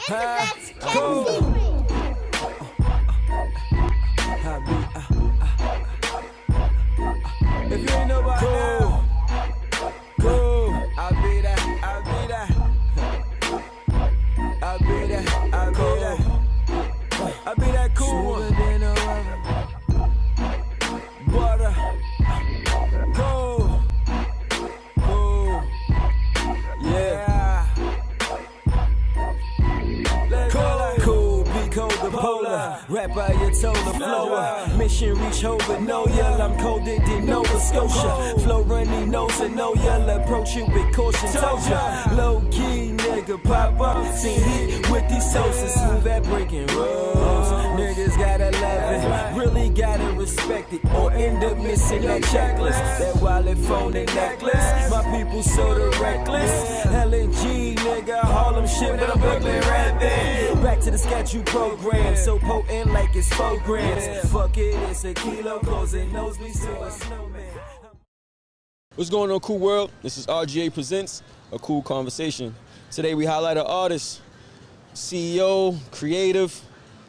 That's kept secret. If you ain't know by now, I'll be that, I'll be that. I'll be that, I'll be that. I'll be that cool one. Butter, go, yeah. Cool, be cold the polar. Rap by your toe, the flower. Mission reach over, no yell. I'm colder than Nova Scotia. Flow runny nose and no yell. Approach you with caution, told ya. Low key, nigga, pop up. Seen heat with these sources. Smooth at breaking rules. Niggas gotta love it. Really gotta respect it. Or end up missing that checklist. That wallet, phone, and necklace. My people sorta reckless. LNG, nigga, Harlem shit, but I'm Brooklyn rapping. Back to the schedule program. So potent like it's 4 grams. Fuck it, it's a kilo. Closing nosebleeds to a snowman. What's going on, Cool World? This is RGA Presents A Cool Conversation. Today we highlight an artist, CEO, creative,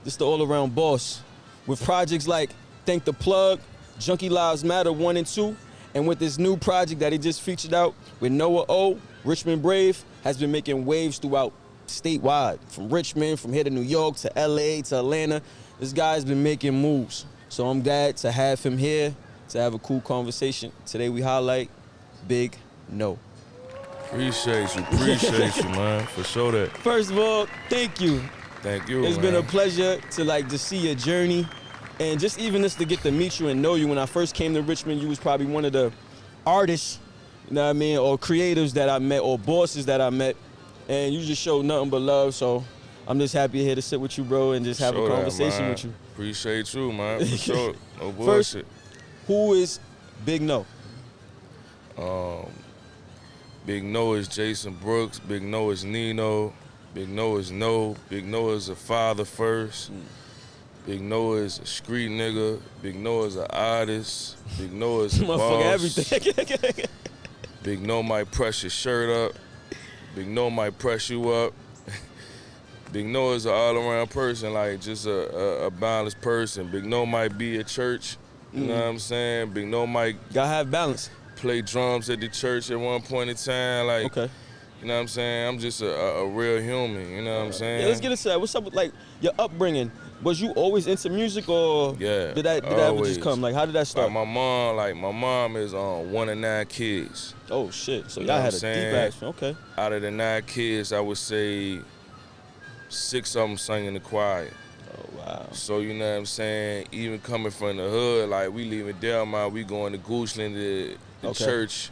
just the all-around boss. With projects like Thank the Plug, Junkie Lives Matter 1 and 2, and with this new project that he just featured out with Noah O, Richmond Brave, has been making waves throughout statewide. From Richmond, from here to New York, to LA, to Atlanta. This guy's been making moves. So I'm glad to have him here to have a cool conversation. Today we highlight Big No. Appreciate you, man, for sure that. First of all, thank you. Thank you, It's been a pleasure to just see your journey, and just to get to meet you and know you. When I first came to Richmond, you was probably one of the artists, you know what I mean, or creatives that I met, or bosses that I met, and you just showed nothing but love. So I'm just happy here to sit with you, bro, and just have a conversation with you. Appreciate you, man, for sure. No bullshit. First, who is Big No? Big No is Jason Brooks. Big No is Nino. Big No is No. Big No is a father first. Big No is a street nigga. Big No is an artist. Big No is a boss. Everything. Big No might press your shirt up. Big No might press you up. Big No is an all-around person, like just a balanced person. Big No might be at church, you know what I'm saying? Big No might gotta have balance. Play drums at the church at one point in time, like, okay. You know what I'm saying? I'm just a real human, you know what I'm saying? Yeah, let's get into that. What's up with your upbringing? Was you always into music, or did that ever just come? Like, how did that start? My mom is 1 of 9 kids. Oh shit! So y'all had a deep ass. Okay. Out of the 9 kids, I would say 6 of them sang in the choir. Oh wow! So you know what I'm saying? Even coming from the hood, like we leaving Delmont, we going to Goochland, the church,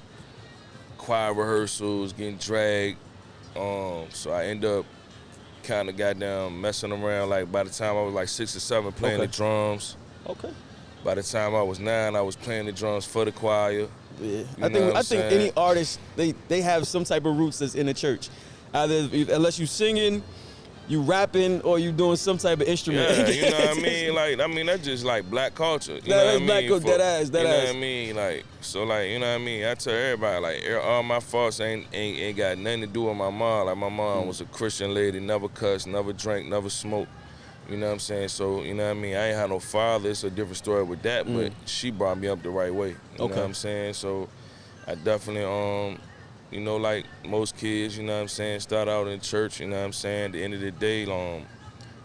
choir rehearsals, getting dragged. So I end up kind of goddamn messing around. Like by the time I was like 6 or 7, playing the drums. Okay. By the time I was 9, I was playing the drums for the choir. Yeah. I think any artist they have some type of roots that's in the church. Either unless you singing, you rapping, or you doing some type of instrument. Yeah, you know what I mean? Like, that's just like black culture. You know that's what I black mean? culture, that ass. You know what I mean? Like, so like, you know what I mean? I tell everybody, like, all my faults ain't got nothing to do with my mom. Like, my mom was a Christian lady, never cussed, never drank, never smoked. You know what I'm saying? So, you know what I mean? I ain't had no father. It's a different story with that, but she brought me up the right way. You know what I'm saying? So, I definitely, you know, like most kids, you know what I'm saying, start out in church, you know what I'm saying, at the end of the day,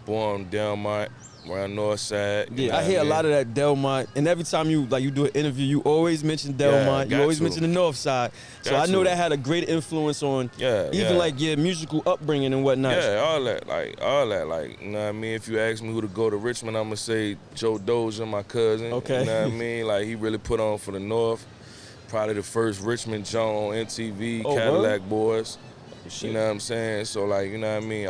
born in Delmont, around North Side. Yeah, I hear a lot of that Delmont, and every time you do an interview, you always mention Delmont, you always mention the North Side. So I know that had a great influence on even like your musical upbringing and whatnot. Yeah, all that, like, you know what I mean? If you ask me who to go to Richmond, I'm gonna say Joe Dozier, my cousin. Okay. You know what I mean? Like, he really put on for the North. Probably the first Richmond Joe on MTV, Cadillac Boys. You know what I'm saying? So like, you know what I mean?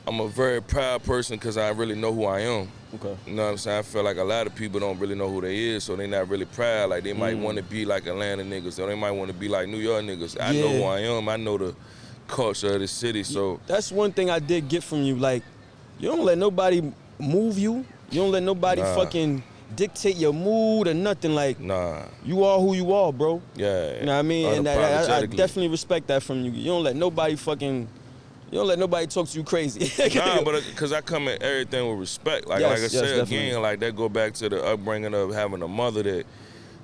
I'm a very proud person because I really know who I am. Okay. You know what I'm saying? I feel like a lot of people don't really know who they is, so they not really proud. Like they might want to be like Atlanta niggas, or they might want to be like New York niggas. I know who I am. I know the culture of the city. So that's one thing I did get from you. Like, you don't let nobody move you. You don't let nobody fucking dictate your mood or nothing. Like, you are who you are, bro. Yeah. You know what I mean? And I definitely respect that from you. You don't let nobody fucking, You don't let nobody talk to you crazy. Nah, but because I come at everything with respect. Like I said definitely. again, like that go back to the upbringing of having a mother that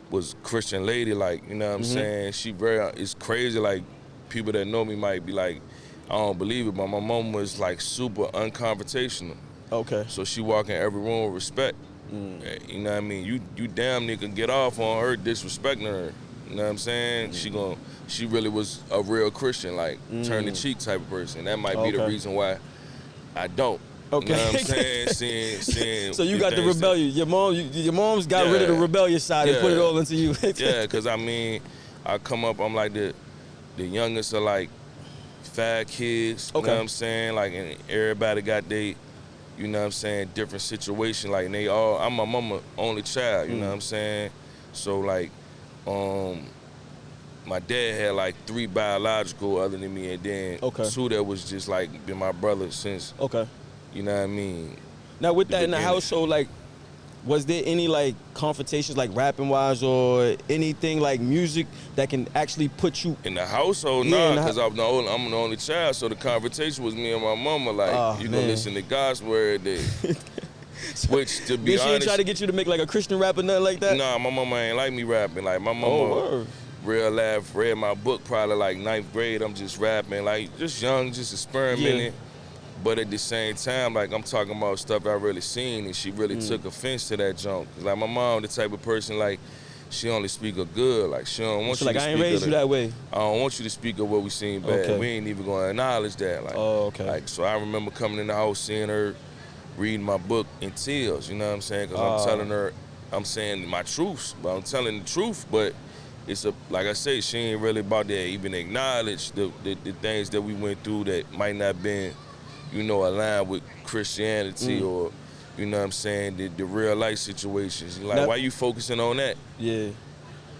was a Christian lady. Like, you know what I'm saying? She it's crazy. Like, people that know me might be like, I don't believe it, but my mom was like super unconfrontational. Okay. So she walk in every room with respect. You know what I mean? You damn near can get off on her disrespecting her. You know what I'm saying? She really was a real Christian, like turn the cheek type of person. That might be the reason why I don't. Okay. You know what I'm saying? Seeing So you got the rebellion. Your mom's got rid of the rebellious side and put it all into you. Yeah, because I mean, I come up, I'm like the youngest of like 5 kids. You know what I'm saying? Like, and everybody got they, you know what I'm saying, different situation. Like, and I'm my mama only child, you know what I'm saying? So like, my dad had like 3 biological other than me, and then 2 that was just like been my brother since. You know what I mean? Now with that in the household, like, was there any like confrontations, like rapping wise, or anything like music that can actually put you in the household? Nah, because I'm the only child, so the confrontation was me and my mama. Like, you gonna listen to gospel every day. Which, to be honest, she ain't try to get you to make like a Christian rap or nothing like that? Nah, my mama ain't like me rapping. Like, my mama real laugh, read my book probably like 9th grade. I'm just rapping, like, just young, just experimenting. But at the same time, like, I'm talking about stuff I really seen, and she really took offense to that junk. Like, my mom, the type of person, like, she only speak of good. Like, she don't want you to speak of I ain't raised you that way. I don't want you to speak of what we seen bad. We ain't even gonna acknowledge that. Like, like, so I remember coming in the house, seeing her reading my book in tears, you know what I'm saying? Because I'm telling her, I'm saying my truths, but I'm telling the truth, but it's like I say, she ain't really about to even acknowledge the things that we went through that might not been, you know, aligned with Christianity or, you know what I'm saying, the real life situations. Like, now, why you focusing on that? Yeah.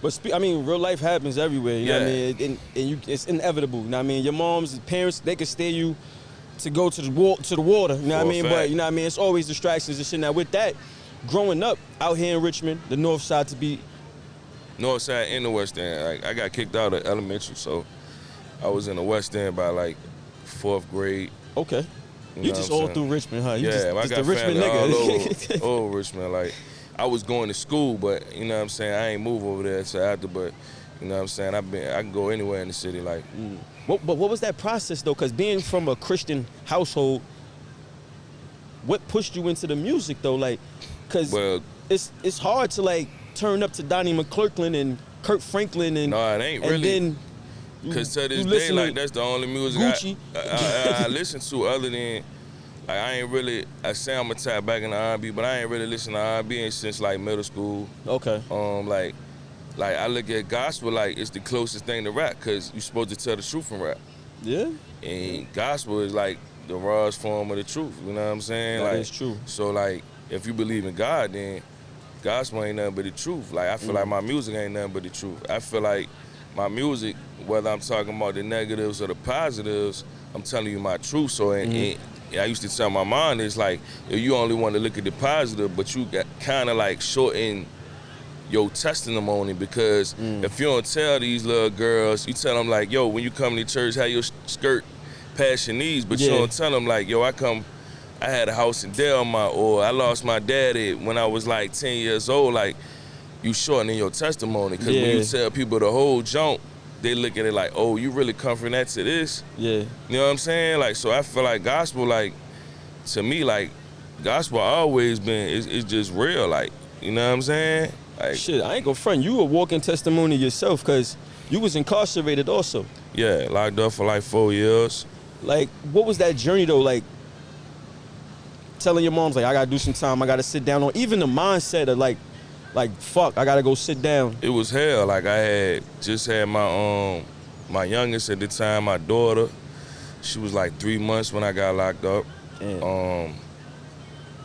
But I mean, real life happens everywhere, you know what I mean? And it's inevitable, you know what I mean? Your moms, parents, they can steer you to go to the water, you know what I mean? But, you know what I mean, it's always distractions and shit. Now, with that, growing up out here in Richmond, the north side to be... North side and the west end. Like, I got kicked out of elementary, so I was in the west end by, like, 4th grade. Okay. You just all through Richmond, huh? You I just got the Richmond nigga. All over Richmond. Like, I was going to school, but, you know what I'm saying, I ain't move over there until after, but, you know what I'm saying, I can go anywhere in the city, like. But what was that process, though? Because being from a Christian what pushed you into the music, though? Like, because it's hard to, like, turn up to Donnie McClurkin and Kirk Franklin and... No, it ain't really. Because to this day, like, that's the only music I listen to other than, like, I say I'm a tap back in the R&B, but I ain't really listened to R&B since, like, middle school. Okay. Like, I look at gospel like it's the closest thing to rap, because you're supposed to tell the truth in rap. Yeah. And gospel is, like, the rawest form of the truth, you know what I'm saying? That like, is true. So, like, if you believe in God, then gospel ain't nothing but the truth. Like, I feel like my music ain't nothing but the truth. I feel like my music, whether I'm talking about the negatives or the positives, I'm telling you my truth. So, I used to tell my mom, it's like, if you only want to look at the positive, but you got kind of like shorten your testimony, because if you don't tell these little girls, you tell them like, yo, when you come to church, have your skirt past your knees, but you don't tell them like, yo, I had a house in Delmont, or I lost my daddy when I was like 10 years old. Like, you shortening your testimony, because when you tell people the whole junk, they look at it like, oh, you really come from that to this? Yeah. You know what I'm saying? Like, so I feel like gospel, like, to me, like, gospel always been, it's just real, like, you know what I'm saying? Like, shit, I ain't gonna front. You a walking testimony yourself, because you was incarcerated also. Yeah, locked up for like 4 years. Like, what was that journey, though? Like, telling your moms, like, I gotta do some time, I gotta sit down, or even the mindset of, like, fuck, I gotta go sit down. It was hell. Like, I had just had my youngest at the time, my daughter. She was like 3 months when I got locked up.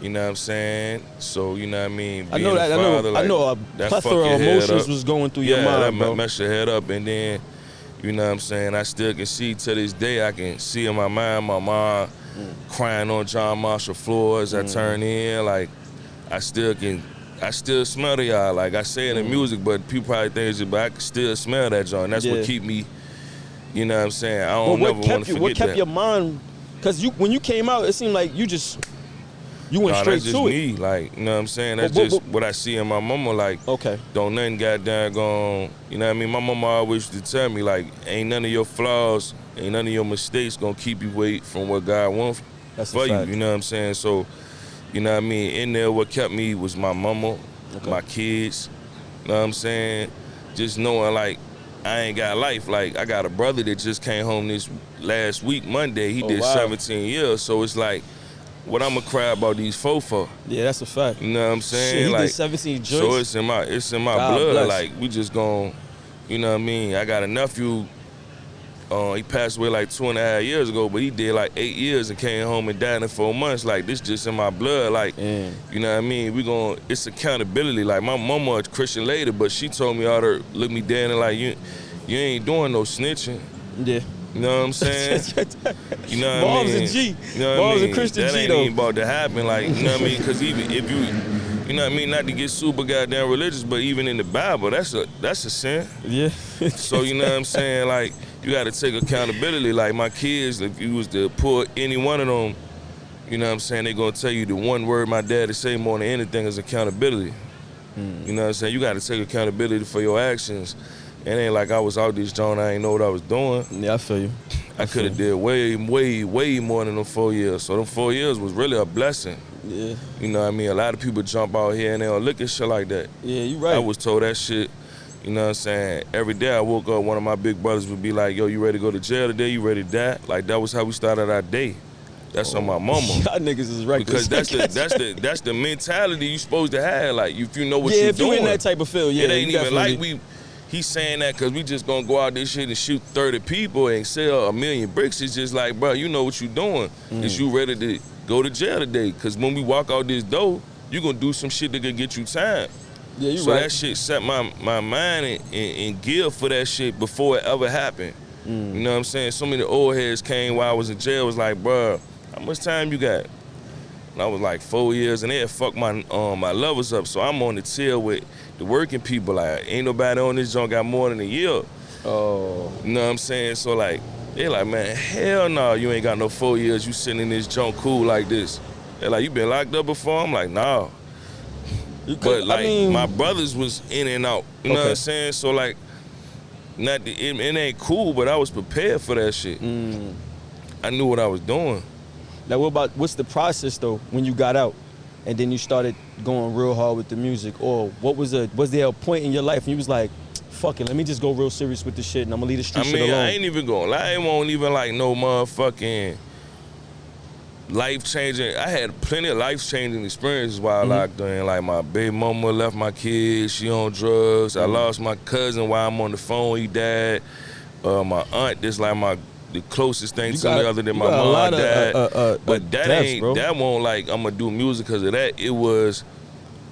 You know what I'm saying? So, you know what I mean? I know that. I know a plethora of emotions was going through your mind, bro. Yeah, that messed your head up. And then, you know what I'm saying, I still can see to this day, I can see in my mind my mom crying on John Marshall floors. I turn in, like, I still smell the y'all. Like, I say it in music, but people probably think it's just, but I can still smell that joint. That's what keep me, you know what I'm saying? I don't never want to forget that. What kept your mind Cause when you came out, it seemed like you went straight that's just to it. me, like, you know what I'm saying? That's But- just what I see in my mama, like, Okay. don't nothing goddamn gone, you know what I mean? My mama always used to tell me, like, ain't none of your flaws, ain't none of your mistakes gonna keep you away from what God wants That's for a you, fact. you know what I'm saying? So, you know what I mean? In there, what kept me was my mama, Okay. my kids, you know what I'm saying? Just knowing, like, I ain't got life. Like, I got a brother that just came home this last week, Monday. He Oh, did wow. 17 years, so it's like, what I'ma cry about these folks for? Yeah, that's a fact. You know what I'm saying? Shit, he like, did 17 joints. so it's in my God blood. bless. Like, we just gon', you know what I mean? I got a nephew. He passed away like 2.5 years ago, but he did like 8 years and came home and died in 4 months. Like, this just in my blood. Like, Yeah. you know what I mean? It's accountability. Like, my mama a Christian lady, but she told me all to look me dead and like, you ain't doing no snitching. Yeah. You know what I'm saying? You know what I Mom's mean? a G. You know what Mom's I a mean? Christian that G, ain't though. even about to happen. Like, you know what I mean? Because even if you know what I mean, not to get super goddamn religious, but even in the Bible, that's a sin. Yeah. So you know what I'm saying? Like, you got to take accountability. Like, my kids, if you was to pull any one of them, you know what I'm saying, they gonna tell you the one word my daddy say more than anything is accountability. You know what I'm saying? You got to take accountability for your actions. It ain't like I was out this joint, I ain't know what I was doing. Yeah, I feel you. I could have did way more than them 4 years. So them 4 years was really a blessing. Yeah. You know what I mean? A lot of people jump out here and they don't look at shit like that. Yeah, you right. I was told that shit, you know what I'm saying? Every day I woke up, one of my big brothers would be like, yo, you ready to go to jail today? You ready to die? Like, that was how we started our day. That's on my mama. Y'all niggas is reckless. Because that's the mentality you supposed to have. Like, if you know what yeah, you're if doing. you in that type of field, yeah. It ain't you even definitely- like he's saying that because we just gonna go out this shit and shoot 30 people and sell 1 million bricks. It's just like, bro, you know what you doing. Is you ready to go to jail today? Because when we walk out this door, you gonna do some shit that could get you time. Yeah, you So right. that shit set my mind in gear for that shit before it ever happened. You know what I'm saying? So many old heads came while I was in jail, was like, bro, how much time you got? And I was like 4 years, and they had fucked my levels up. So I'm on the tail with the working people. Like, ain't nobody on this joint got more than a year. Oh. You know what I'm saying? So like, they like, man, hell no, you ain't got no 4 years. You sitting in this joint cool like this. They're like, you been locked up before? I'm like, nah. But like, my brothers was in and out. You know what I'm saying? So like, it ain't cool, but I was prepared for that shit. I knew what I was doing. Now, what's the process though when you got out, and then you started going real hard with the music, or was there a point in your life and you was like, fuck it, let me just go real serious with this shit and I'm gonna leave the street shit alone? I ain't even gonna lie, it won't even like no motherfucking life-changing. I had plenty of life-changing experiences while I locked in. Like, my baby mama left my kids, she on drugs. I lost my cousin while I'm on the phone, he died. My aunt, this like the closest thing to me other than my mom died. But that won't like I'm gonna do music because of that.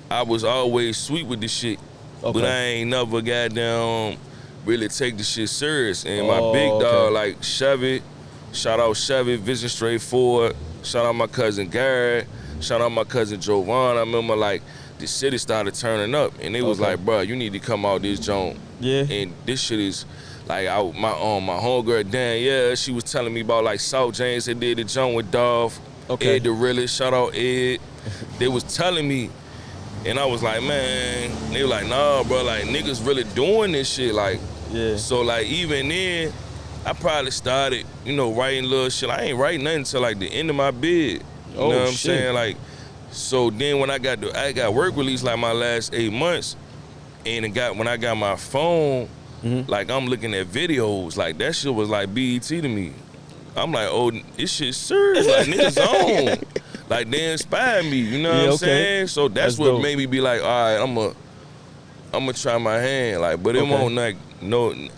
I was always sweet with this shit, but I ain't never got down really take the shit serious. And my big dog, like Chevy, shout out Chevy, Vision Straight Forward, shout out my cousin Garrett, shout out my cousin Jovan. I remember like the city started turning up, and they was like, bro, you need to come out this joint. Yeah. And this shit is like, my homegirl Dan, she was telling me about like South James that did the joint with Dolph, Ed the Realest, shout out Ed. They was telling me, and I was like, man, they were like, nah, bro, like niggas really doing this shit, like. Yeah. So like even then, I probably started, writing little shit. I ain't writing nothing until like the end of my bid. You know what I'm saying? Like, so then when I got work release like my last 8 months, and when I got my phone, like I'm looking at videos, like that shit was like BET to me. I'm like, oh, this shit serious, like niggas on. Like they inspired me, you know what I'm saying? So that's what dope. made me be like, all right, I'm gonna try my hand, like, but it won't like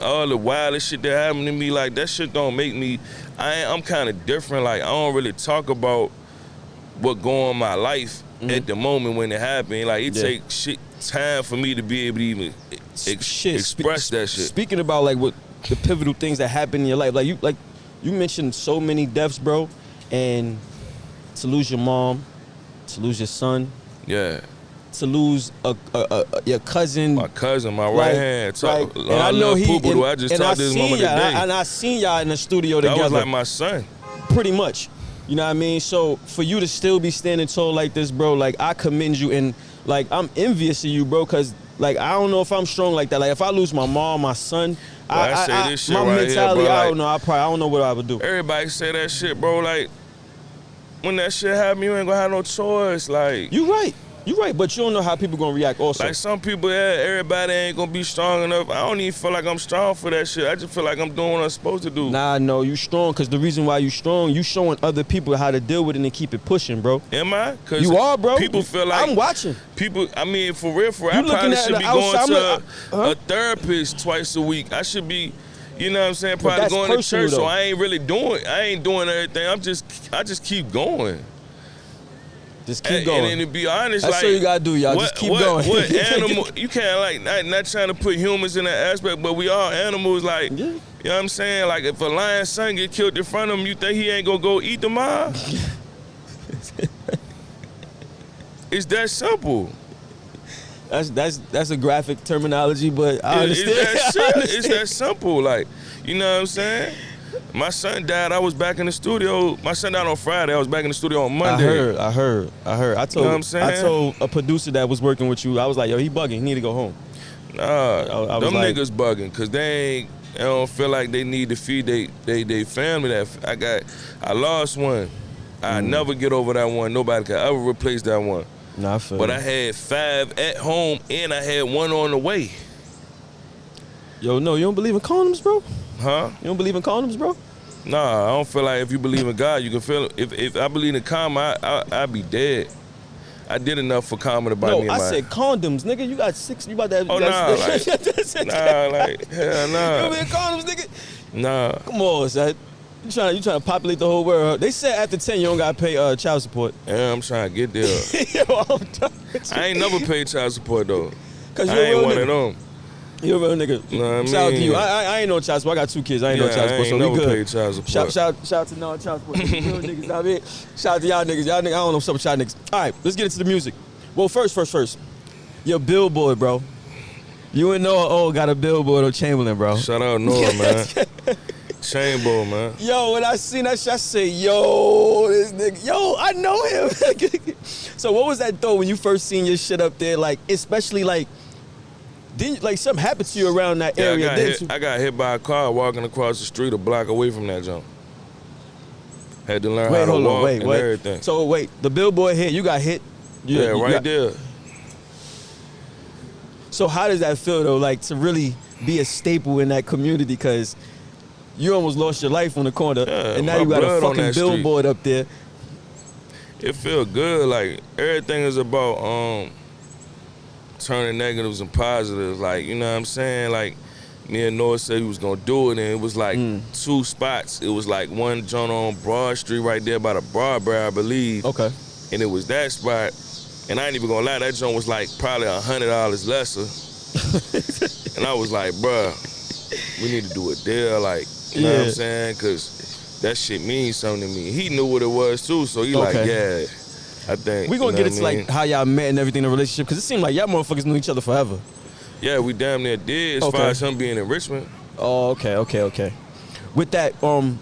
all the wildest shit that happened to me, like that shit don't make me. I'm kind of different. Like I don't really talk about what go on in my life at the moment when it happened. Like it takes time for me to be able to even express that shit. Speaking about like what the pivotal things that happen in your life, like you mentioned so many deaths, bro, and to lose your mom, to lose your son, to lose your cousin. My cousin, my right hand. And I know I just talked to this mama today. And I seen y'all in the studio together. That was like my son. Pretty much. You know what I mean? So for you to still be standing tall like this, bro, like I commend you, and like I'm envious of you, bro, cause like I don't know if I'm strong like that. Like if I lose my mom, my son, I say this shit my right here, mentality, bro, I like- don't know. I don't know what I would do. Everybody say that shit, bro. Like, when that shit happen, you ain't gonna have no choice. Like, You right. You right, but you don't know how people gonna react also. like some people, yeah, everybody ain't gonna be strong enough. I don't even feel like I'm strong for that shit. I just feel like I'm doing what I'm supposed to do. Nah, no, you strong, because the reason why you strong, you showing other people how to deal with it and keep it pushing, bro. Am I? Cause You are, bro. People feel like I'm watching. people. I mean, for real, I looking probably at should the be going outside, to a therapist twice a week. I should be, you know what I'm saying, probably that's going to personal, church. So though. I ain't doing everything. I just keep going. Just keep going. And to be honest, That's like, all you gotta do, y'all. Just keep going. What animal? You can't like not trying to put humans in that aspect, but we are animals. Like, Yeah. you know what I'm saying? Like, if a lion's son get killed in front of him, you think he ain't gonna go eat the mom? It's that simple. That's a graphic terminology, but I It's understand. that I simple. It's understand. that simple. Like, you know what I'm saying? My son died. I was back in the studio. My son died on Friday. I was back in the studio on Monday. I heard. I told know what I'm saying? I told a producer that was working with you, I was like, yo, he bugging. He need to go home. Nah, I was them like- niggas bugging because they don't feel like they need to feed they family. I lost one. I never get over that one. Nobody can ever replace that one. Nah, I feel But you. I had 5 at home and I had 1 on the way. Yo, no, you don't believe in condoms, bro? Huh? You don't believe in condoms, bro? Nah, I don't feel like if you believe in God, you can feel it. If I believe in karma, I'd be dead. I did enough for karma to buy me No, in I my... said condoms, nigga. You got 6. You about to have... Oh, you nah, got- Nah, like, hell You nah. don't believe in condoms, nigga? Nah. Come on, son. You trying to populate the whole world. They said after 10 you don't gotta pay child support. Yeah, I'm trying to get there. Yo, I'm done with you. I ain't never paid child support, though. Cause I you're a ain't real one nigga. of them. You're a real nigga. Know what I Shout out to mean? you. I ain't no child support. I got 2 kids. I ain't no Yeah, child I support, so ain't we never good. paid child support. Shout out to non-child support. Real niggas, I mean. Shout out to y'all niggas. Y'all niggas, I don't know what's up with y'all niggas. All right, let's get into the music. Well, first. Your billboard, bro. You and Noah got a billboard on Chamberlain, bro. Shout out Noah, man. Chamber, man. Yo, when I seen that shit, I say, yo, this nigga, yo, I know him. So what was that though when you first seen your shit up there? Like, especially like, didn't like something happened to you around that area? I got hit by a car walking across the street a block away from that jump. Had to learn how to walk and everything. So wait, the billboard hit, you got hit? Yeah, you right got- there. So how does that feel though, like to really be a staple in that community? Because you almost lost your life on the corner, Yeah, and now my you got a blood on fucking that street. billboard up there. It feel good. Like, everything is about turning negatives and positives. Like, you know what I'm saying? Like, me and Noah said he was gonna do it, and it was like 2 spots. It was like one joint on Broad Street right there by the Broadway, I believe. Okay. And it was that spot. And I ain't even gonna lie, that joint was like probably $100 lesser. And I was like, bruh, we need to do a deal, like, you know what Yeah. I'm saying? Cause that shit means something to me. He knew what it was too, so he like, Okay. yeah, I think. We gonna you get know into what I like mean? how y'all met and everything in the relationship, because it seemed like y'all motherfuckers knew each other forever. Yeah, we damn near did as Okay. far as him being in Richmond. Oh, okay. With that, and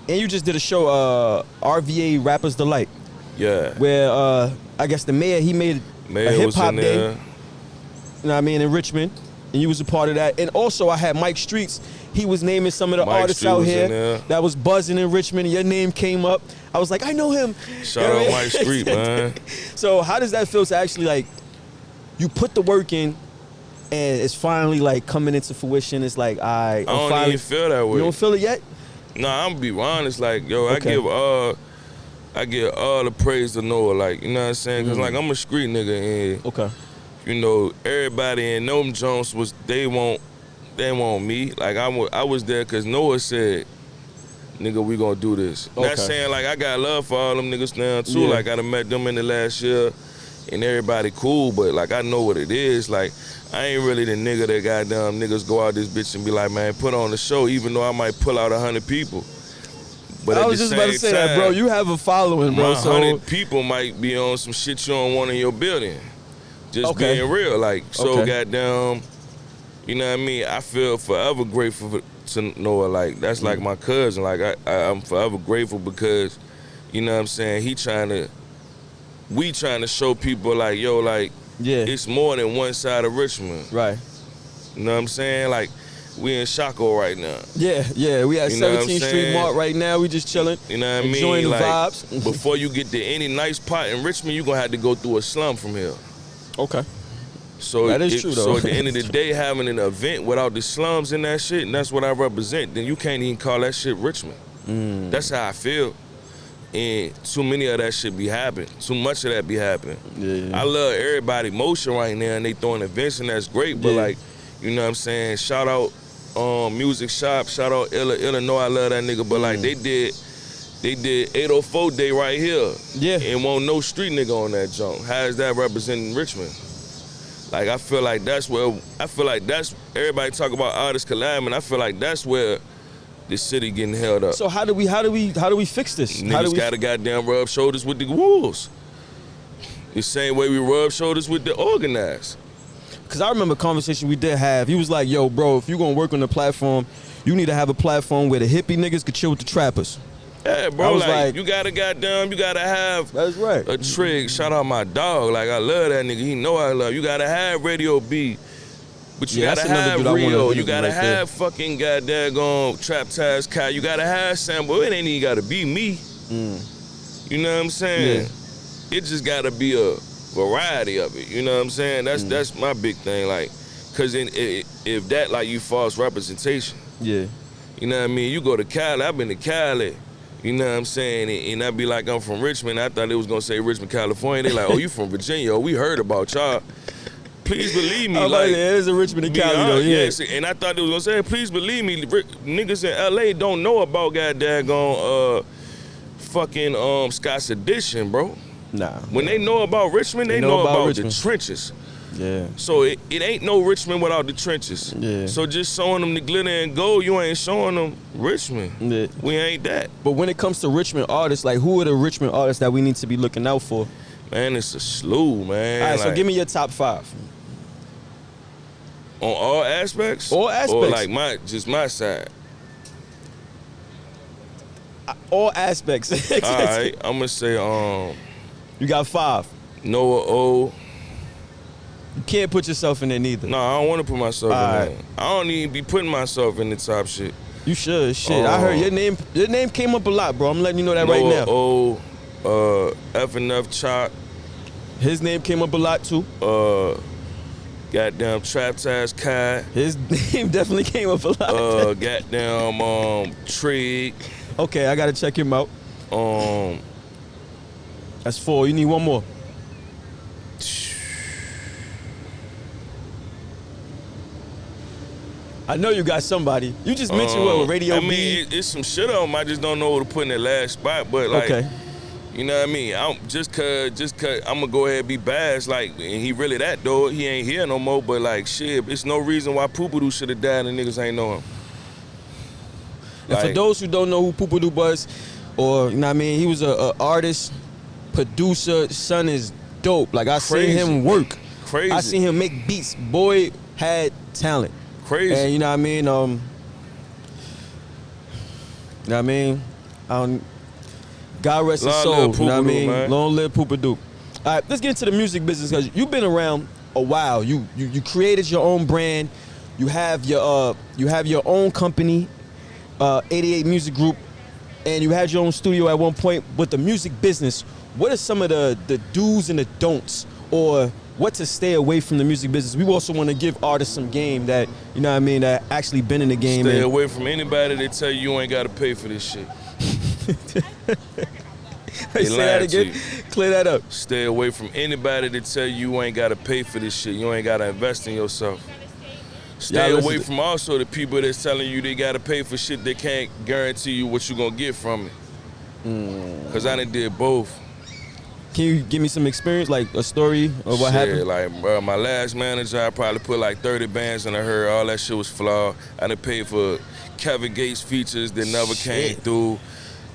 you just did a show, RVA Rappers Delight, Yeah. where I guess the mayor, he made a Mayor hip was hop in day. there. You know what I mean, in Richmond, and you was a part of that. And also I had Mike Streets. He was naming some of the Mike artists Street out was in here there. that was buzzing in Richmond, and your name came up. I was like, I know him. Shout You know out what I mean? Mike Street, man. So how does that feel to actually like, you put the work in, and it's finally like coming into fruition? It's like, I don't finally, even feel that way. you don't feel it yet? Nah, I'm gonna be honest, like, yo, Okay. I give all the praise to Noah, like, you know what I'm saying? Cause like, I'm a street nigga, and Okay. you know, everybody in them Jones they want me. Like, I was there cause Noah said, nigga, we gonna do this. Okay. Not saying like I got love for all them niggas now too. Yeah. Like, I done met them in the last year, and everybody cool, but like, I know what it is. Like, I ain't really the nigga that goddamn niggas go out this bitch and be like, man, put on the show, even though I might pull out 100 people. But I at was the just about to same say that, bro. time, You have a following, bro. my So 100 people might be on some shit you don't want in your building. Just Okay. being real, like, so Okay. goddamn, you know what I mean? I feel forever grateful to Noah. Like, that's like my cousin. Like, I'm forever grateful because you know what I'm saying, we trying to show people like, yo, like, Yeah. it's more than one side of Richmond. Right. You know what I'm saying? Like, we in Chaco right now. Yeah. We at You know what I'm 17th Street saying? Mart right now. We just chilling. You know what I mean? Enjoying the Like, vibes. before you get to any nice pot in Richmond, you're gonna have to go through a slum from here. Okay. So That is true, though. So at the end of the day, having an event without the slums and that shit, and that's what I represent, then you can't even call that shit Richmond. That's how I feel. And too many of that shit be happening. Too much of that be happening. Yeah. I love everybody motion right now, and they throwing events, and that's great. But Yeah. like, you know what I'm saying? Shout out Music Shop. Shout out Illa. Know I love that nigga. But like, they did 804 Day right here. Yeah. And won't no street nigga on that junk. How is that representing Richmond? Like, I feel like that's everybody talk about artists collabing. I feel like that's where the city getting held up. So how do we fix this? How do Niggas we gotta goddamn rub shoulders with the wolves. The same way we rub shoulders with the organized. Because I remember a conversation we did have. He was like, yo, bro, if you going to work on the platform, you need to have a platform where the hippie niggas could chill with the trappers. Yeah, bro, I was like, like, you gotta have That's right. a trig. Shout out my dog. Like, I love that nigga. He know I love. You gotta have Radio B. But you Yeah, gotta that's another have dude I wanna Rio. hit You him gotta right there. have fucking goddamn Trap Taz Kai. You gotta have Sambo. It ain't even gotta be me. You know what I'm saying? It just gotta be a variety of it. You know what I'm saying? That's my big thing. Like, cause if that, like, you false representation. Yeah. You know what I mean? You go to Cali. I've been to Cali. You know what I'm saying? And I be like, I'm from Richmond. I thought they was gonna say Richmond, California. They like, oh, you from Virginia? Oh, we heard about y'all. Please believe me. I was like, yeah, there's a Richmond and Cali though. Yeah. Yes, and I thought they was gonna say, please believe me, niggas in LA don't know about goddamn fucking Scott's Edition, bro. Nah. When they know about Richmond, they know about Richmond. the trenches. Yeah. So it ain't no Richmond without the trenches. Yeah. So just showing them the glitter and gold, you ain't showing them Richmond. Yeah. We ain't that. But when it comes to Richmond artists, like who are the Richmond artists that we need to be looking out for? Man, it's a slew, man. All right, so Like, give me your top 5. on all aspects? All aspects. Or like my side? All aspects. All right, I'm gonna say You got 5. Noah O. You can't put yourself in there neither. No, I don't want to put myself All in right. there. I don't even be putting myself in the top shit. You should. Shit. I heard your name came up a lot, bro. I'm letting you know that right now. Noah O, F&F Chalk, His name came up a lot too. goddamn Trap Taz Kai, His name definitely came up a lot. goddamn Trig, Okay, I gotta check him out. That's 4. You need one more. I know you got somebody. You just mentioned what, Radio I B? mean, it's some shit on them. I just don't know who to put in that last spot. But like, Okay. you know what I mean? Just cause I'm gonna go ahead and be bad. Like, and he really that though. He ain't here no more. But like, shit, it's no reason why Poopadoo should have died and niggas ain't know him. And for Like, those who don't know who Poopadoo was, or you know what I mean, he was a artist, producer. Son is dope. Like I seen Crazy. him work. Crazy. I seen him make beats. Boy had talent. Crazy. And you know what I mean? You know what I mean? God rest his Long soul. live You know what I Poopadoo, mean? man. Long live Poopadoo. All right, let's get into the music business because you've been around a while. You created your own brand. You have your own company, 88 Music Group, and you had your own studio at one point. With the music business, what are some of the do's and the don'ts, or what to stay away from the music business? We also want to give artists some game that, you know what I mean, that actually been in the game. Stay and- away from anybody that tell you ain't gotta pay for this shit. Hey, say that lying to again. you. Clear that up. Stay away from anybody that tell you ain't gotta pay for this shit. You ain't gotta invest in yourself. Stay Y'all listen away to- from also the people that's telling you they gotta pay for shit they can't guarantee you what you gonna get from it. Cause I done did both. Can you give me some experience, like a story of what Shit, happened? like, bro, my last manager, I probably put like 30 bands in her. All that shit was flawed. I done paid for Kevin Gates features that never came Shit. through.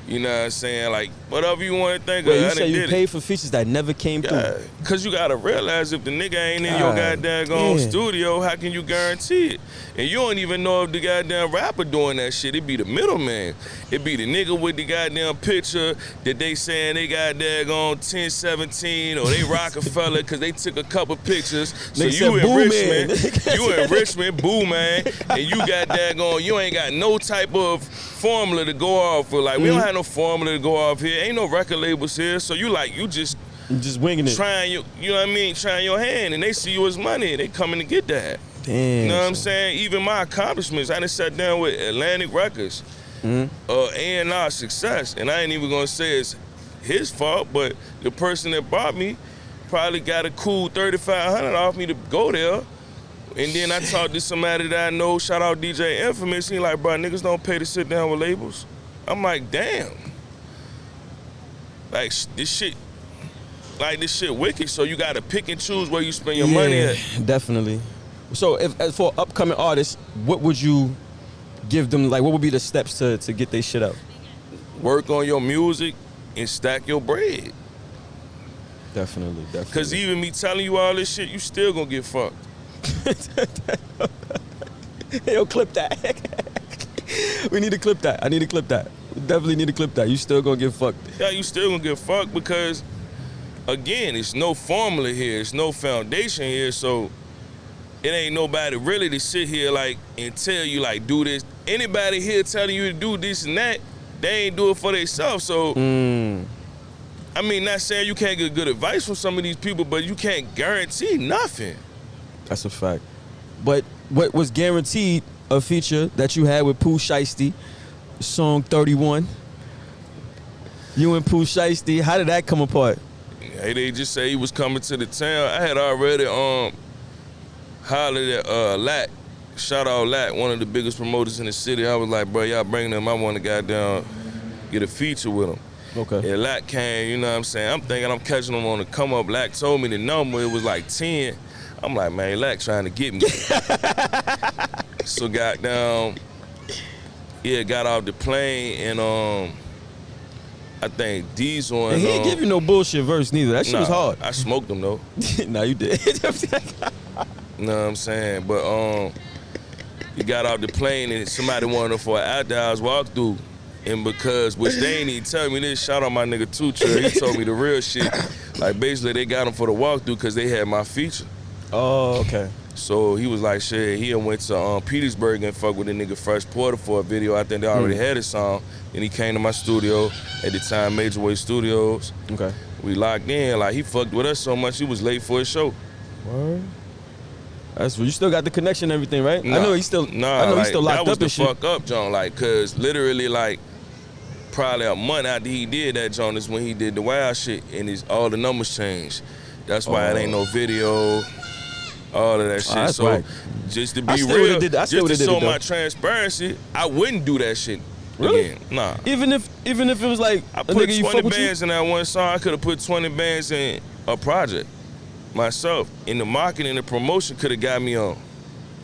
You know what I'm saying? Like, whatever you want to think Wait, of, you I say done you did paid it. for features that never came Yeah, through? because you got to realize if the nigga ain't in your goddamn studio, how can you guarantee it? And you don't even know if the goddamn rapper doing that shit. It be the middleman. It be the nigga with the goddamn picture that they saying they got daggone 1017 or they Rockefeller because they took a couple pictures. So Nigga you said, in "Boo, Richmond, man." you in Richmond, boo man, and you got daggone, you ain't got no type of formula to go off of. Like, we don't have no formula to go off here. Ain't no record labels here. So you just I'm just winging it. trying you know what I mean, trying your hand, and they see you as money. They coming to get that. Damn. You know what I'm saying? Even my accomplishments, I done sat down with Atlantic Records, A&R Success, and I ain't even gonna say it's his fault, but the person that bought me probably got a cool $3,500 off me to go there. And then I talked to somebody that I know, shout out DJ Infamous, he like, bro, niggas don't pay to sit down with labels. I'm like, damn. Like, this shit wicked, so you gotta pick and choose where you spend your money at. Definitely. So if for upcoming artists, what would you give them, like what would be the steps to get their shit out? Work on your music and stack your bread. Definitely. Cause even me telling you all this shit, you still gonna get fucked. Yo, clip that. We need to clip that. I need to clip that. We definitely need to clip that. You still gonna get fucked. Yeah, you still gonna get fucked because, again, it's no formula here. It's no foundation here, so it ain't nobody really to sit here like and tell you like do this. Anybody here telling you to do this and that, they ain't do it for themselves. So, I mean, not saying you can't get good advice from some of these people, but you can't guarantee nothing. That's a fact. But what was guaranteed a feature that you had with Pooh Shiesty, song 31. You and Pooh Shiesty, how did that come apart? Hey, they just say he was coming to the town. I had already hollered at Lack. Shout out Lack, one of the biggest promoters in the city. I was like, bro, y'all bring them. I want to goddamn get a feature with them. Okay. And Lack came, you know what I'm saying? I'm thinking I'm catching them on the come up. Lack told me the number, it was like 10. I'm like, man, Lack trying to get me. So goddamn, yeah, got off the plane and I think Diesel and he ain't give you no bullshit verse neither. That shit was hard. I smoked them though. Nah, you did. You know what I'm saying? But he got off the plane and somebody wanted him for an after hours walkthrough. And because, which they ain't even tell me this, shout out my nigga Two Trey, he told me the real shit. Like basically they got him for the walkthrough because they had my feature. Oh, okay. So he was like, shit, he went to Petersburg and fucked with the nigga Fresh Porter for a video. I think they already had his song. Then he came to my studio, at the time, Major Way Studios. Okay. We locked in, like he fucked with us so much he was late for his show. Word. That's you still got the connection and everything, right? Nah, I know he's still. Nah, I know like, he's still locked that was up and the shit. fuck up, John. Like, cause literally, like, probably a month after he did that, John, is when he did the wild shit, and all the numbers changed. That's why it ain't no video, all of that shit. That's so, right. just to be I still real, would've did- I still just to would've did show it, though. my transparency, I wouldn't do that shit Really? again. Nah. Even if it was like I a put nigga you 20 fuck with you. bands in that one song. I could have put 20 bands in a project myself. And the marketing and the promotion could have got me on.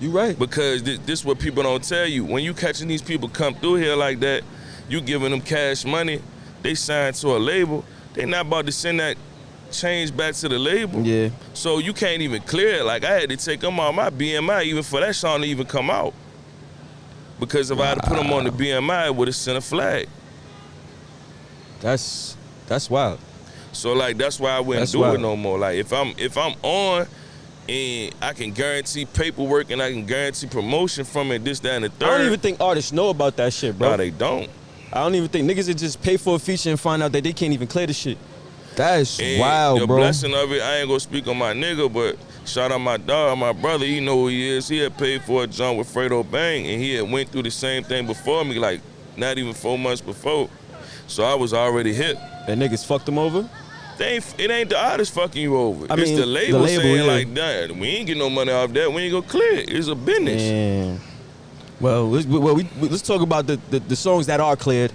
You right. Because this is what people don't tell you. When you catching these people come through here like that, you giving them cash money, they signed to a label, they not about to send that change back to the label. Yeah. So you can't even clear it. Like I had to take them on my BMI even for that song to even come out. Because if I had to put them on the BMI, it would have sent a flag. That's wild. So like that's why I wouldn't do it no more. Like if I'm on and I can guarantee paperwork and I can guarantee promotion from it, this, that, and the third. I don't even think artists know about that shit, bro. No, they don't. I don't even think niggas would just pay for a feature and find out that they can't even clear the shit. That's And wild, the bro. blessing of it, I ain't gonna speak on my nigga, but shout out my dog, my brother, he know who he is. He had paid for a jump with Fredo Bang, and he had went through the same thing before me, like not even 4 months before. So I was already hip. And niggas fucked them over? It ain't the artist fucking you over. I It's mean, the label saying yeah. like, nah, we ain't getting no money off that. We ain't gonna clear it. It's a business. Damn. Well, let's talk about the songs that are cleared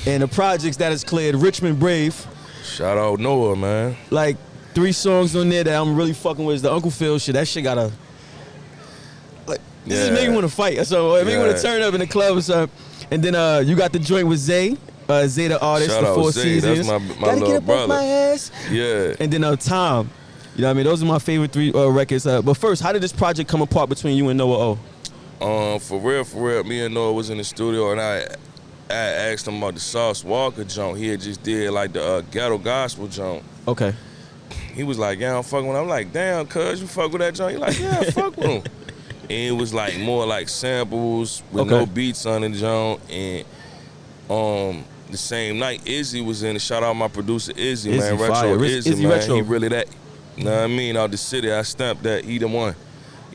and the projects that is cleared. Richmond Brave. Shout out Noah, man. Like 3 songs on there that I'm really fucking with is the Uncle Phil shit. That shit gotta like this just make me want to fight. So it make me want to turn up in the club or something. And then you got the joint with Zay Zeta artist, Shout the out Four Zay, that's Seasons. my Gotta little get up off brother. my ass. Yeah. And then Time. You know what I mean? Those are my favorite 3 records. But first, how did this project come apart between you and Noah O? For real, me and Noah was in the studio and I asked him about the Sauce Walker joint. He had just did like the ghetto gospel joint. Okay. He was like, yeah, I don't fuck with him. I'm like, damn, cuz, you fuck with that joint? He like, yeah, I fuck with him. And it was like more like samples with no beats on the joint. And the same night, Izzy was in it. Shout out my producer, Izzy, man. fire. Retro Izzy, Izzy man. Retro. He really that, you know what I mean? Out the city, I stamped that, he the one.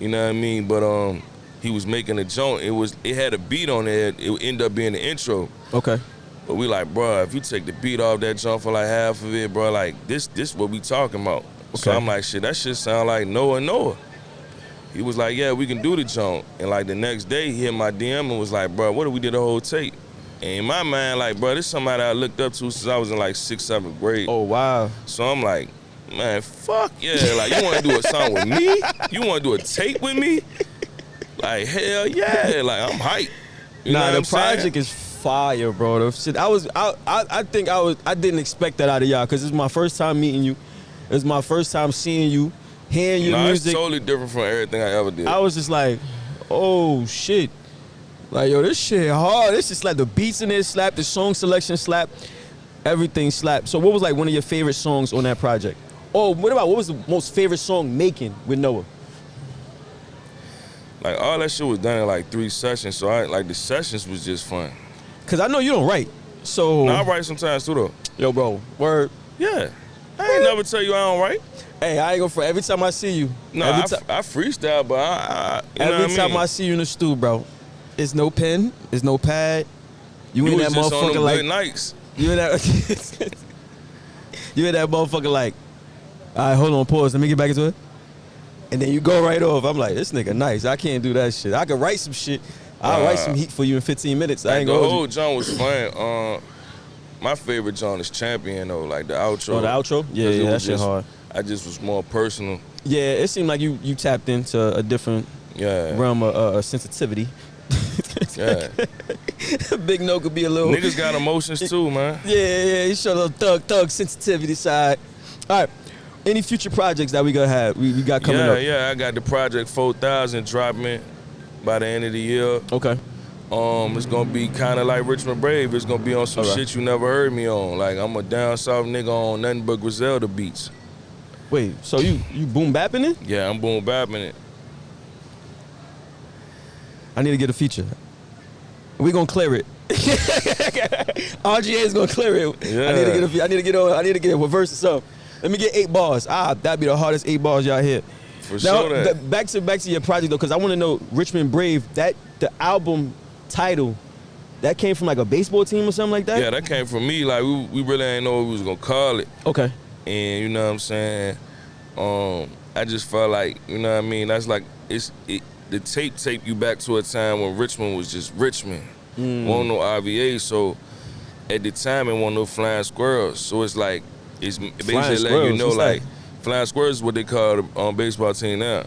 You know what I mean? But he was making a joint. It had a beat on it. It ended up being the intro. Okay. But we like, bro, if you take the beat off that joint for like half of it, bro, like this what we talking about. So Okay. I'm like, shit, that shit sound like Noah. He was like, yeah, we can do the joint. And like the next day, he hit my DM and was like, bro, what if we did the whole tape? And in my mind, like, bro, this is somebody I looked up to since I was in like 6th, 7th grade. Oh, wow. So I'm like, man, fuck yeah. Like, you want to do a song with me? You want to do a tape with me? Like, hell yeah. Like, I'm hyped. You know Nah, what the I'm saying? project is fire, bro. The shit, I didn't expect that out of y'all because it's my first time meeting you. It's my first time seeing you, hearing your Nah, music. it's totally different from everything I ever did. I was just like, oh shit. Like, yo, this shit hard. It's just like the beats in it slap, the song selection slap, everything slap. So what was like one of your favorite songs on that project? Oh, what was the most favorite song making with Noah? Like, all that shit was done in like 3 sessions, so the sessions was just fun. Cause I know you don't write. So Now I write sometimes too though. yo, bro, word. Yeah. I ain't never tell you I don't write. Hey, I ain't gonna front. Every time I see you, No, every I freestyle, but you know every what time I mean? I see you in the stew, bro, it's no pen, it's no pad. You You in was that just on motherfucker them like good nights. you in that you in that motherfucker like. All right, hold on, pause. Let me get back into it. And then you go right off. I'm like, this nigga nice. I can't do that shit. I could write some shit. I'll write some heat for you in 15 minutes. I Like, ain't the gonna hold whole you. joint was fun. My favorite joint is Champion though, like the outro. Oh, the outro? Yeah, 'Cause it yeah, that was shit hard. I just was more personal. Yeah, it seemed like you tapped into a different Yeah. realm of sensitivity. Yeah. Big No could be a little. Niggas got emotions too, man. Yeah, he showed a little thug sensitivity side. All right. Any future projects that we gonna have? We got coming up. Yeah, I got the Project 4000 dropping by the end of the year. Okay. It's gonna be kind of like Richmond Brave. It's gonna be on some Alright. shit you never heard me on. Like, I'm a down south nigga on nothing but Griselda beats. Wait, so you boom bapping it? Yeah, I'm boom bapping it. I need to get a feature. We gonna clear it. RGA is gonna clear it. Yeah. I need to get a reverse or something. Let me get 8 bars. That'd be the hardest 8 bars y'all hear. For Now, sure that. back to your project though, because I want to know Richmond Brave. The album title, that came from like a baseball team or something like that. Yeah, that came from me. Like, we really ain't know what we was gonna call it. Okay. And you know what I'm saying? I just felt like, you know what I mean? That's like, the tape take you back to a time when Richmond was just Richmond. Wasn't no RVA, so at the time it wasn't no flying squirrels. So it's like, it's basically letting squirrels, you know, what's like, that? flying squirrels is what they call the baseball team now.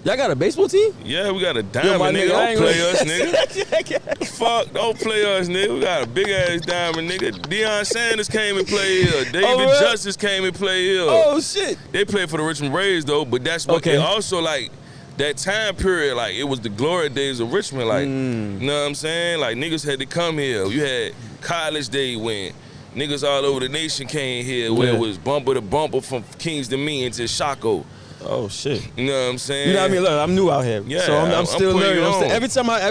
Y'all got a baseball team? Yeah, we got a Yo, diamond, my nigga. I Don't ain't play us, gonna- nigga. Fuck, don't play us, nigga. We got a big ass diamond, nigga. Deion Sanders came and played here. David really? Justice came and played here. Oh shit. They played for the Richmond Braves though, but that's what Okay. it also like that time period, like it was the glory days of Richmond, like you know what I'm saying? Like niggas had to come here. You had college day when niggas all over the nation came here, where Yeah. it was bumper to bumper from Kings to me into Shaco. Oh shit. You know what I'm saying? You know what I mean? Look, I'm new out here. Yeah, So I'm still putting you learning. on. Every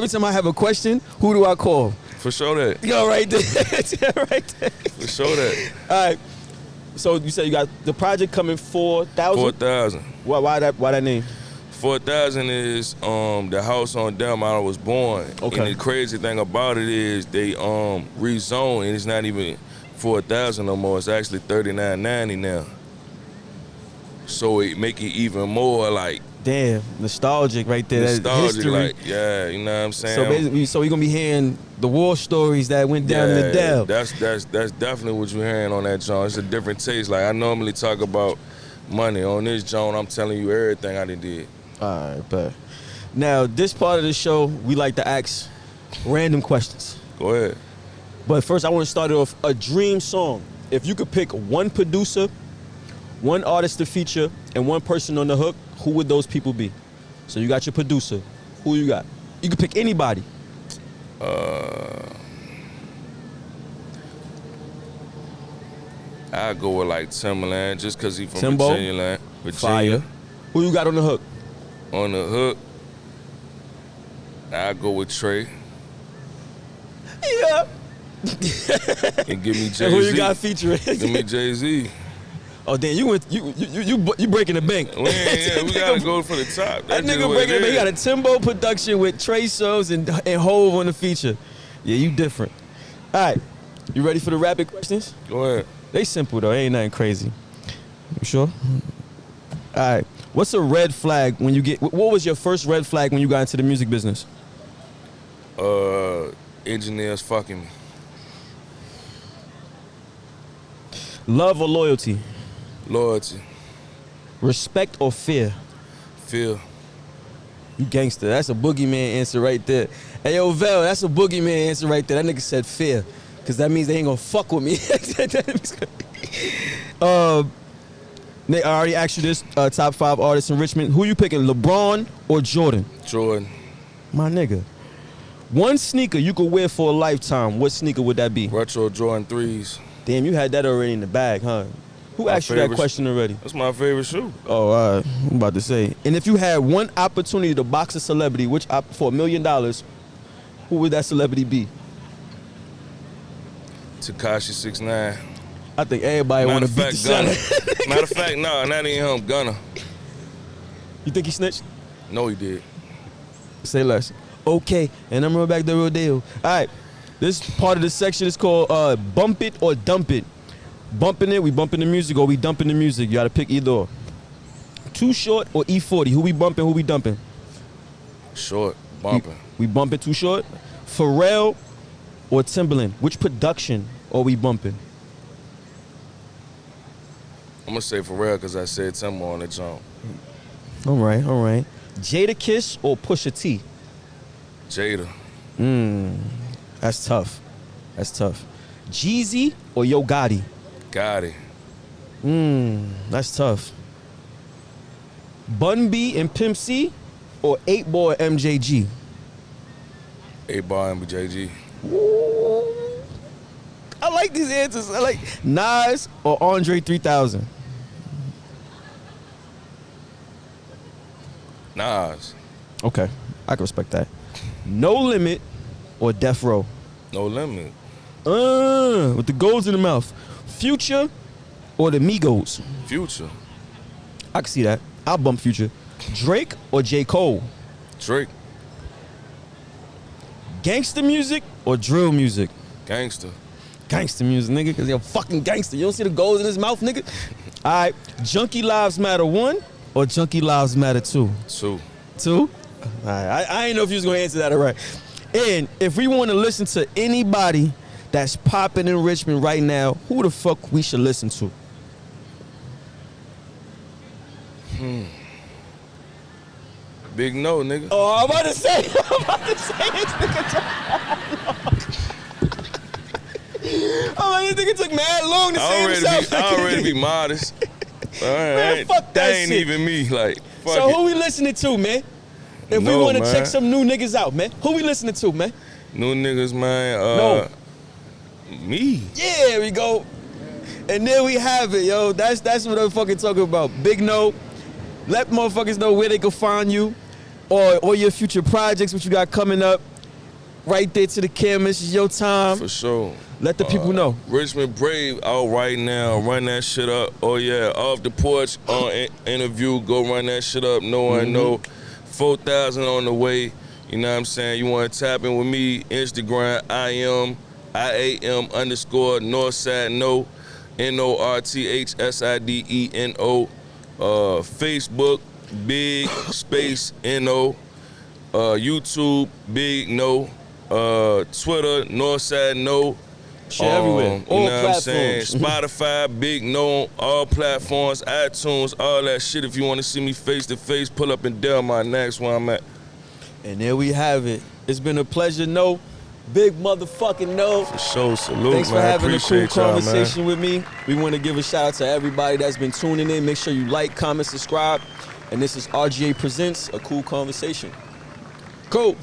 time I have a question, who do I call? For sure that. Yo, right there. Right there. For sure that. All right. So you said you got the project coming 4,000? 4,000. Why that name? 4,000 is the house on Delmont I was born. Okay. And the crazy thing about it is they rezoned and it's not even 4,000 no more. It's actually 39.90 now. So it make it even more like Damn, nostalgic right there. That's nostalgic, history. like yeah, you know what I'm saying? So basically, we're gonna be hearing the war stories that went down in the Dell. That's definitely what you're hearing on that joint. It's a different taste. Like I normally talk about money. On this joint, I'm telling you everything I done did. All right, but now this part of the show, we like to ask random questions. Go ahead. But first, I want to start off a dream song. If you could pick one producer, one artist to feature, and one person on the hook, who would those people be? So you got your producer. Who you got? You could pick anybody. I go with like Timberland, just cause he from Timbo? Virginia. Fire. Who you got on the hook? On the hook, I go with Trey Yeah. and give me Jay-Z. And who you got featuring? Give me Jay-Z. Oh damn, you breaking the bank. We gotta go for the top. That That's just nigga what breaking it the bank. He is. got a Timbo production with Trey Songz and Hove on the feature. Yeah, you different. All right, you ready for the rapid questions? Go ahead. They simple though, ain't nothing crazy. You sure? All right. What's a red flag when you get? What was your first red flag when you got into the music business? Engineers fucking me. Love or loyalty? Loyalty. Respect or fear? Fear. You gangster. That's a boogeyman answer right there. Hey, yo, Vel, that's a boogeyman answer right there. That nigga said fear. Because that means they ain't going to fuck with me. Nick, I already asked you this. Top 5 artists in Richmond. Who you picking, LeBron or Jordan? Jordan. My nigga. One sneaker you could wear for a lifetime. What sneaker would that be? Retro Jordan 3s. Damn, you had that already in the bag, huh? Who asked you that question already? That's my favorite shoe. Oh, all right. I'm about to say. And if you had one opportunity to box a celebrity, for $1 million, who would that celebrity be? Tekashi 6ix9ine. I think everybody want to beat the Gunna. celebrity. Matter of fact, no, not even him. Gunna. You think he snitched? No, he did. Say less. Okay, and I'm running back the real deal. All right, this part of the section is called Bump It or Dump It. Bumping it, we bumping the music, or we dumping the music. You gotta pick either or. Too Short or E40? Who we bumping, who we dumping? Short. Bumping. We bumping Too Short? Pharrell or Timberland? Which production are we bumping? I'm gonna say Pharrell because I said Timbo on the jump. All right. Jadakiss or Pusha T? Jada. That's tough. Jeezy or Yo Gotti? Gotti. That's tough. Bun B and Pimp C or 8-Ball or MJG? 8-Ball and BJG. I like these answers. I like Nas or Andre 3000? Nas. Okay, I can respect that. No Limit or Death Row? No Limit. With the golds in the mouth. Future or the Migos? Future. I can see that. I'll bump Future. Drake or J. Cole? Drake. Gangster music or drill music? Gangster. Gangster music, nigga, because you're fucking gangster. You don't see the golds in his mouth, nigga? All right, Junkie Lives Matter 1 or Junkie Lives Matter 2? 2. 2? All right, I didn't know if you was going to answer that all right. And if we want to listen to anybody that's popping in Richmond right now, who the fuck we should listen to? Big No, nigga. Oh, I'm about to say this nigga this nigga took mad long to say himself. I already be modest. All right, Man, fuck that ain't shit. even me. Like, fuck So it. who we listening to, man? If we No, want to man. check some new niggas out, man. Who we listening to, man? New niggas, man. No. Me. Yeah, there we go. And there we have it, yo. That's what I'm fucking talking about. Big No. Let motherfuckers know where they can find you or your future projects, what you got coming up. Right there to the camera. This is your time. For sure. Let the people know. Richmond Brave out right now. Run that shit up. Oh, yeah. Off the porch on interview. Go run that shit up. No one know. 4,000 on the way. You know what I'm saying? You want to tap in with me? Instagram, IAM Northside No. NORTHSIDENO. Facebook, Big Space NO. YouTube, Big No. Twitter, Northside No. Shit everywhere. All you know what I'm saying? platforms. Spotify, Big No, all platforms, iTunes, all that shit. If you want to see me face to face, pull up in Delmar. Next where I'm at. And there we have it. It's been a pleasure, No. big motherfucking no. For sure, salute, Thanks for man. having a cool Appreciate y'all, man. conversation with me. We want to give a shout out to everybody that's been tuning in. Make sure you like, comment, subscribe. And this is RGA Presents, A Cool Conversation. Cool.